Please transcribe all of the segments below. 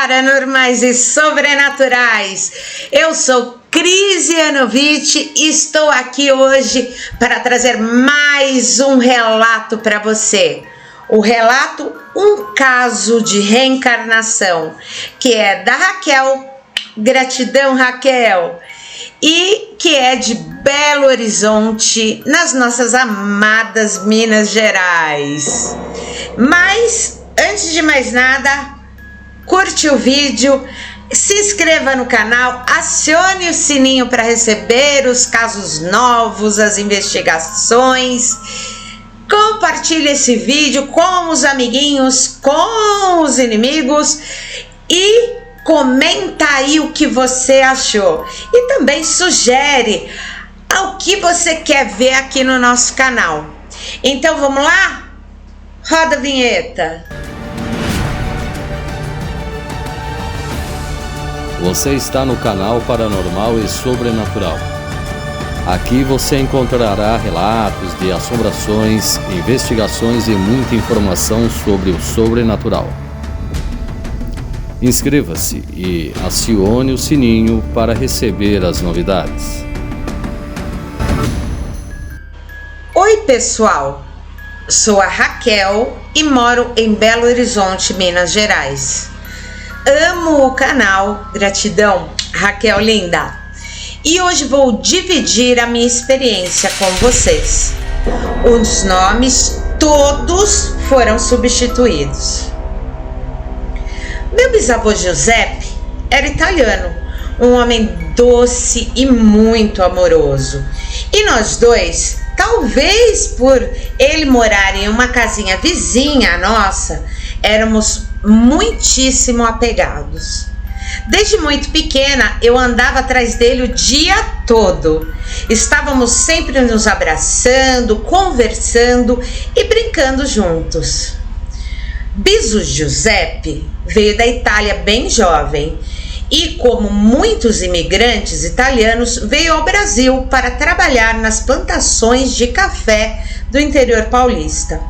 paranormais e sobrenaturais. Eu sou Cris Yanovitch e estou aqui hoje para trazer mais um relato para você. O relato Um Caso de Reencarnação, que é da Raquel. Gratidão, Raquel. E que é de Belo Horizonte, nas nossas amadas Minas Gerais. Mas, antes de mais nada, curte o vídeo, se inscreva no canal, acione o sininho para receber os casos novos, as investigações. Compartilhe esse vídeo com os amiguinhos, com os inimigos e comenta aí o que você achou. E também sugere o que você quer ver aqui no nosso canal. Então vamos lá? Roda a vinheta. Você está no canal Paranormal e Sobrenatural. Aqui você encontrará relatos de assombrações, investigações e muita informação sobre o sobrenatural. Inscreva-se e acione o sininho para receber as novidades. Oi pessoal, sou a Raquel e moro em Belo Horizonte, Minas Gerais. Amo o canal, gratidão, Raquel linda. E hoje vou dividir a minha experiência com vocês. Os nomes todos foram substituídos. Meu bisavô Giuseppe era italiano, um homem doce e muito amoroso. E nós dois, talvez por ele morar em uma casinha vizinha à nossa, éramos muitíssimo apegados. Desde muito pequena, eu andava atrás dele o dia todo. Estávamos sempre nos abraçando, conversando e brincando juntos. Biso Giuseppe veio da Itália bem jovem e, como muitos imigrantes italianos, veio ao Brasil para trabalhar nas plantações de café do interior paulista.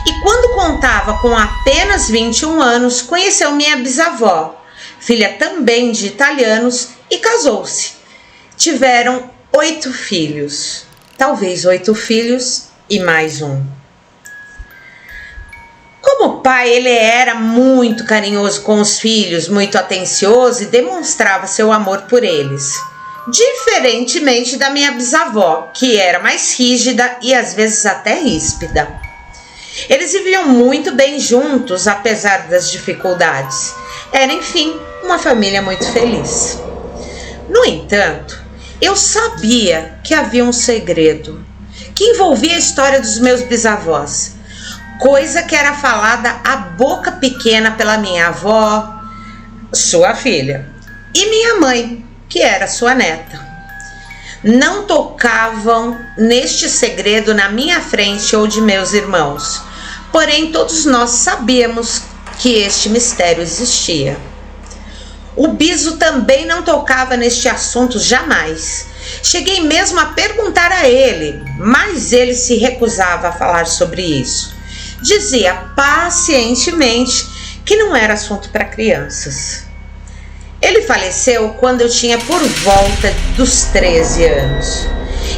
E quando contava com apenas 21 anos, conheceu minha bisavó, filha também de italianos, e casou-se. Tiveram 8 filhos, talvez 8 filhos e mais um. Como pai, ele era muito carinhoso com os filhos, muito atencioso e demonstrava seu amor por eles. Diferentemente da minha bisavó, que era mais rígida e às vezes até ríspida. Eles viviam muito bem juntos, apesar das dificuldades. Era, enfim, uma família muito feliz. No entanto, eu sabia que havia um segredo que envolvia a história dos meus bisavós. Coisa que era falada à boca pequena pela minha avó, sua filha, e minha mãe, que era sua neta. Não tocavam neste segredo na minha frente ou de meus irmãos, porém todos nós sabíamos que este mistério existia. O Biso também não tocava neste assunto jamais. Cheguei mesmo a perguntar a ele, mas ele se recusava a falar sobre isso. Dizia pacientemente que não era assunto para crianças. Ele faleceu quando eu tinha por volta dos 13 anos.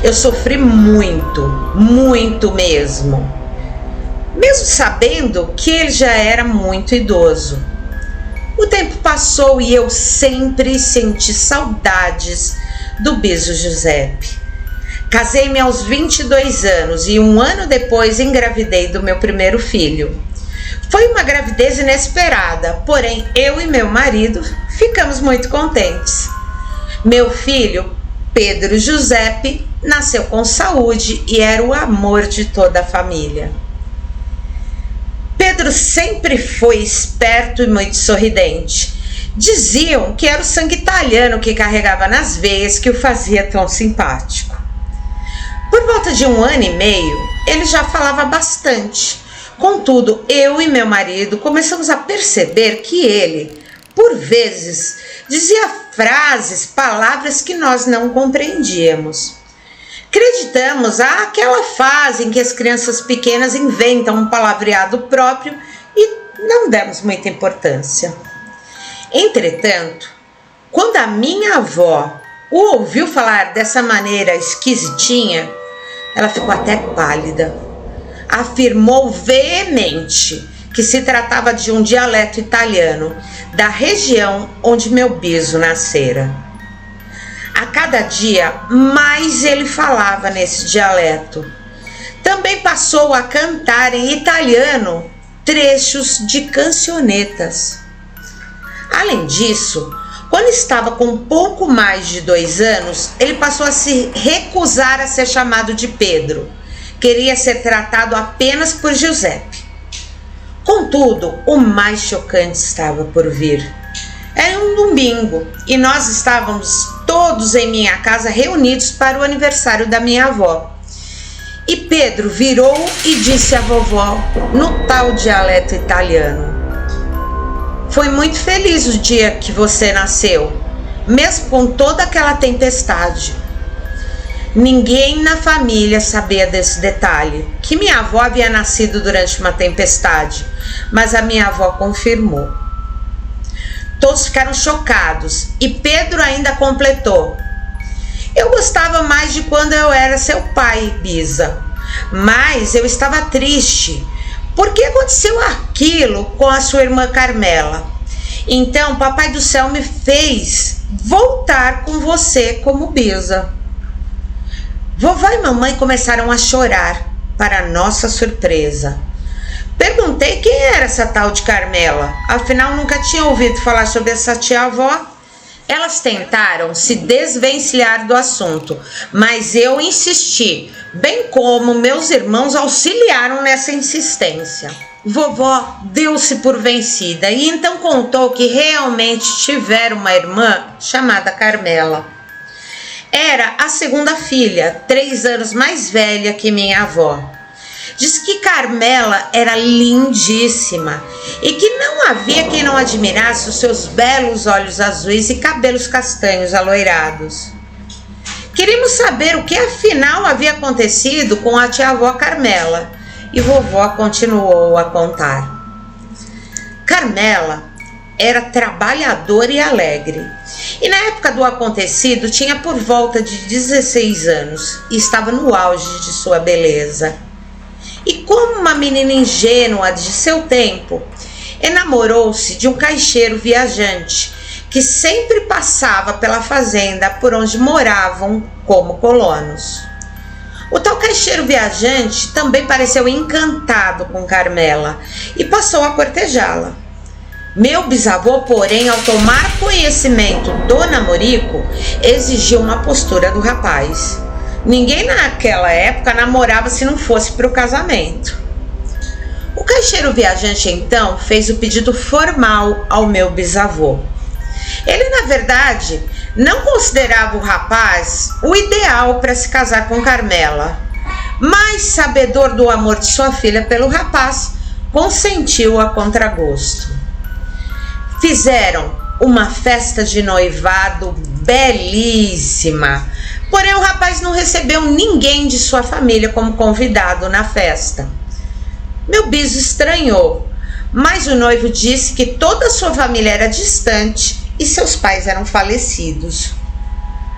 Eu sofri muito, muito mesmo. Mesmo sabendo que ele já era muito idoso. O tempo passou e eu sempre senti saudades do Biso Giuseppe. Casei-me aos 22 anos e um ano depois engravidei do meu primeiro filho. Foi uma gravidez inesperada, porém eu e meu marido ficamos muito contentes. Meu filho, Pedro Giuseppe, nasceu com saúde e era o amor de toda a família. Pedro sempre foi esperto e muito sorridente. Diziam que era o sangue italiano que carregava nas veias que o fazia tão simpático. Por volta de 1 ano e meio, ele já falava bastante. Contudo, eu e meu marido começamos a perceber que ele, por vezes, dizia frases, palavras que nós não compreendíamos. Acreditamos àquela fase em que as crianças pequenas inventam um palavreado próprio e não demos muita importância. Entretanto, quando a minha avó o ouviu falar dessa maneira esquisitinha, ela ficou até pálida. Afirmou veemente que se tratava de um dialeto italiano da região onde meu biso nascera. A cada dia mais ele falava nesse dialeto. Também passou a cantar em italiano trechos de cancionetas. Além disso, quando estava com pouco mais de 2 anos, ele passou a se recusar a ser chamado de Pedro. Queria ser tratado apenas por Giuseppe. Contudo, o mais chocante estava por vir. Era um domingo e nós estávamos todos em minha casa reunidos para o aniversário da minha avó. E Pedro virou e disse à vovó, no tal dialeto italiano: "Foi muito feliz o dia que você nasceu, mesmo com toda aquela tempestade." Ninguém na família sabia desse detalhe, que minha avó havia nascido durante uma tempestade, mas a minha avó confirmou. Todos ficaram chocados e Pedro ainda completou: "Eu gostava mais de quando eu era seu pai, Bisa, mas eu estava triste, porque aconteceu aquilo com a sua irmã Carmela. Então, Papai do Céu me fez voltar com você como Bisa." Vovó e mamãe começaram a chorar, para nossa surpresa. Perguntei quem era essa tal de Carmela, afinal nunca tinha ouvido falar sobre essa tia-avó. Elas tentaram se desvencilhar do assunto, mas eu insisti, bem como meus irmãos auxiliaram nessa insistência. Vovó deu-se por vencida e então contou que realmente tivera uma irmã chamada Carmela. Era a segunda filha, 3 anos mais velha que minha avó. Diz que Carmela era lindíssima e que não havia quem não admirasse os seus belos olhos azuis e cabelos castanhos aloirados. Queríamos saber o que afinal havia acontecido com a tia-avó Carmela e vovó continuou a contar. Carmela era trabalhadora e alegre, e na época do acontecido tinha por volta de 16 anos e estava no auge de sua beleza. E como uma menina ingênua de seu tempo, enamorou-se de um caixeiro viajante que sempre passava pela fazenda por onde moravam como colonos. O tal caixeiro viajante também pareceu encantado com Carmela e passou a cortejá-la. Meu bisavô, porém, ao tomar conhecimento do namorico, exigiu uma postura do rapaz. Ninguém naquela época namorava se não fosse para o casamento. O caixeiro viajante então fez o pedido formal ao meu bisavô. Ele, na verdade, não considerava o rapaz o ideal para se casar com Carmela, mas, sabedor do amor de sua filha pelo rapaz, consentiu a contragosto. Fizeram uma festa de noivado belíssima, porém o rapaz não recebeu ninguém de sua família como convidado na festa. Meu biso estranhou, mas o noivo disse que toda a sua família era distante e seus pais eram falecidos.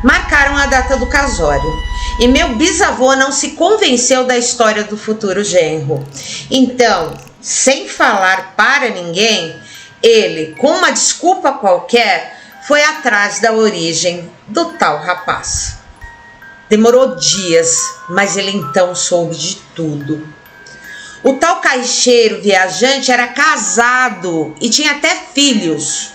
Marcaram a data do casório e meu bisavô não se convenceu da história do futuro genro. Então, sem falar para ninguém, ele, com uma desculpa qualquer, foi atrás da origem do tal rapaz. Demorou dias, mas ele então soube de tudo. O tal caixeiro viajante era casado e tinha até filhos.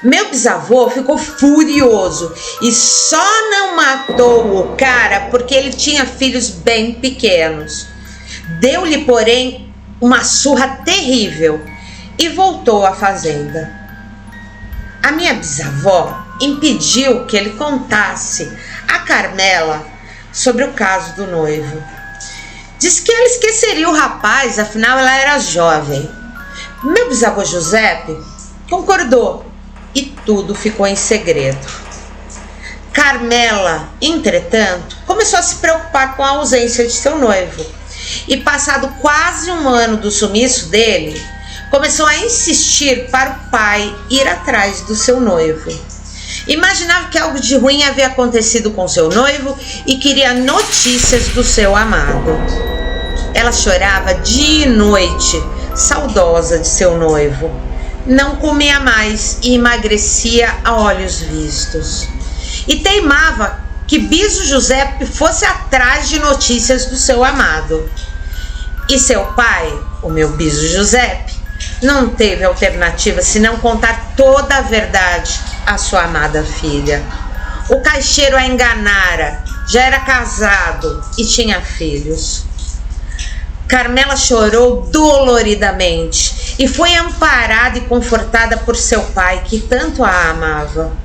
Meu bisavô ficou furioso e só não matou o cara porque ele tinha filhos bem pequenos. Deu-lhe, porém, uma surra terrível e voltou à fazenda. A minha bisavó impediu que ele contasse a Carmela sobre o caso do noivo. Disse que ela esqueceria o rapaz, afinal ela era jovem. Meu bisavô Giuseppe concordou e tudo ficou em segredo. Carmela, entretanto, começou a se preocupar com a ausência de seu noivo e, passado quase 1 ano do sumiço dele, começou a insistir para o pai ir atrás do seu noivo. Imaginava que algo de ruim havia acontecido com seu noivo e queria notícias do seu amado. Ela chorava dia e noite, saudosa de seu noivo. Não comia mais e emagrecia a olhos vistos. E teimava que Biso Giuseppe fosse atrás de notícias do seu amado. E seu pai, o meu Biso Giuseppe, não teve alternativa senão contar toda a verdade à sua amada filha. O caixeiro a enganara, já era casado e tinha filhos. Carmela chorou doloridamente e foi amparada e confortada por seu pai, que tanto a amava.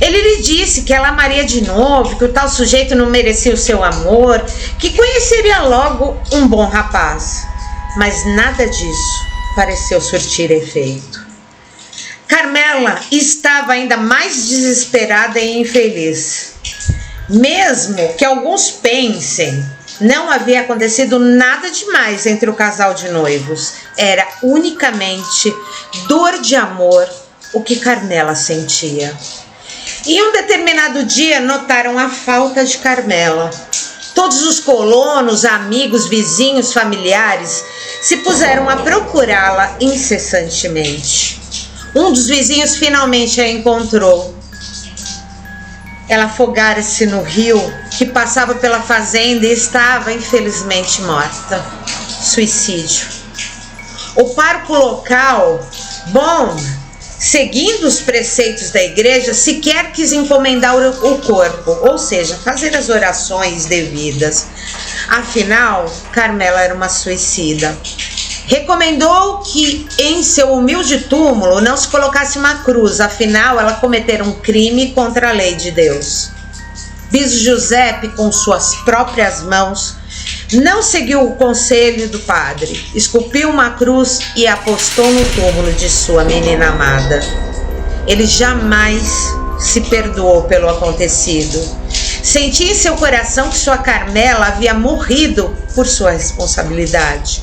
Ele lhe disse que ela amaria de novo, que o tal sujeito não merecia o seu amor, que conheceria logo um bom rapaz. Mas nada disso pareceu surtir efeito. Carmela estava ainda mais desesperada e infeliz. Mesmo que alguns pensem, não havia acontecido nada demais entre o casal de noivos. Era unicamente dor de amor o que Carmela sentia. Em um determinado dia notaram a falta de Carmela. Todos os colonos, amigos, vizinhos, familiares se puseram a procurá-la incessantemente. Um dos vizinhos finalmente a encontrou. Ela afogara-se no rio que passava pela fazenda e estava infelizmente morta. Suicídio. O pároco local, seguindo os preceitos da igreja, sequer quis encomendar o corpo, ou seja, fazer as orações devidas. Afinal, Carmela era uma suicida. Recomendou que em seu humilde túmulo não se colocasse uma cruz, afinal ela cometera um crime contra a lei de Deus. Biso Giuseppe, com suas próprias mãos, não seguiu o conselho do padre, esculpiu uma cruz e a postou no túmulo de sua menina amada. Ele jamais se perdoou pelo acontecido. Sentia em seu coração que sua Carmela havia morrido por sua responsabilidade.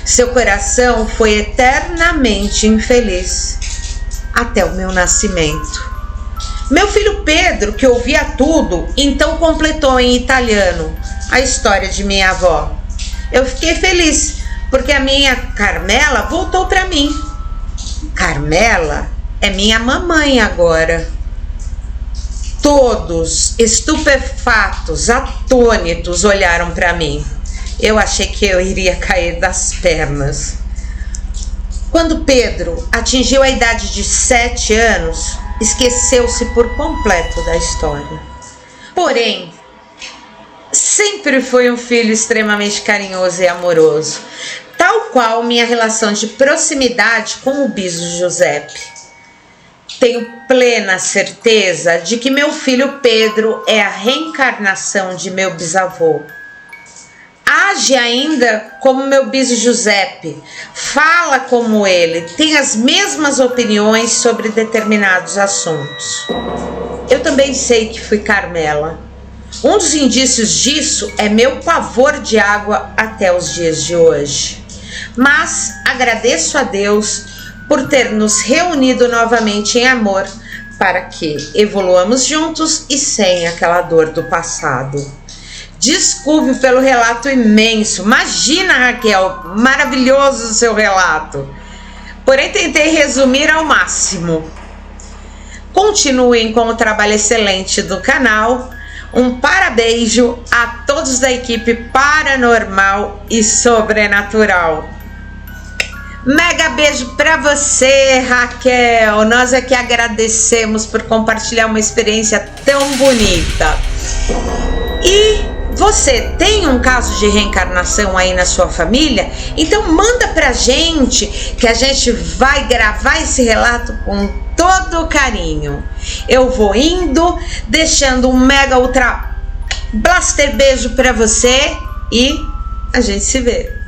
Seu coração foi eternamente infeliz até o meu nascimento. Meu filho Pedro, que ouvia tudo, então completou em italiano a história de minha avó. Eu fiquei feliz, porque a minha Carmela voltou para mim. Carmela é minha mamãe agora. Todos, estupefatos, atônitos, olharam para mim. Eu achei que eu iria cair das pernas. Quando Pedro atingiu a idade de 7 anos, esqueceu-se por completo da história. Porém, sempre foi um filho extremamente carinhoso e amoroso, tal qual minha relação de proximidade com o Biso Giuseppe. Tenho plena certeza de que meu filho Pedro é a reencarnação de meu bisavô. Age ainda como meu Biso Giuseppe, fala como ele, tem as mesmas opiniões sobre determinados assuntos. Eu também sei que fui Carmela. Um dos indícios disso é meu pavor de água até os dias de hoje. Mas agradeço a Deus por ter nos reunido novamente em amor, para que evoluamos juntos e sem aquela dor do passado. Desculpe pelo relato imenso. Imagina, Raquel, maravilhoso o seu relato. Porém, tentei resumir ao máximo. Continuem com o trabalho excelente do canal. Um parabéns a todos da equipe Paranormal e Sobrenatural. Mega beijo pra você, Raquel. Nós é que agradecemos por compartilhar uma experiência tão bonita. E você tem um caso de reencarnação aí na sua família? Então manda pra gente, que a gente vai gravar esse relato com todo carinho. Eu vou indo, deixando um mega ultra blaster beijo pra você e a gente se vê.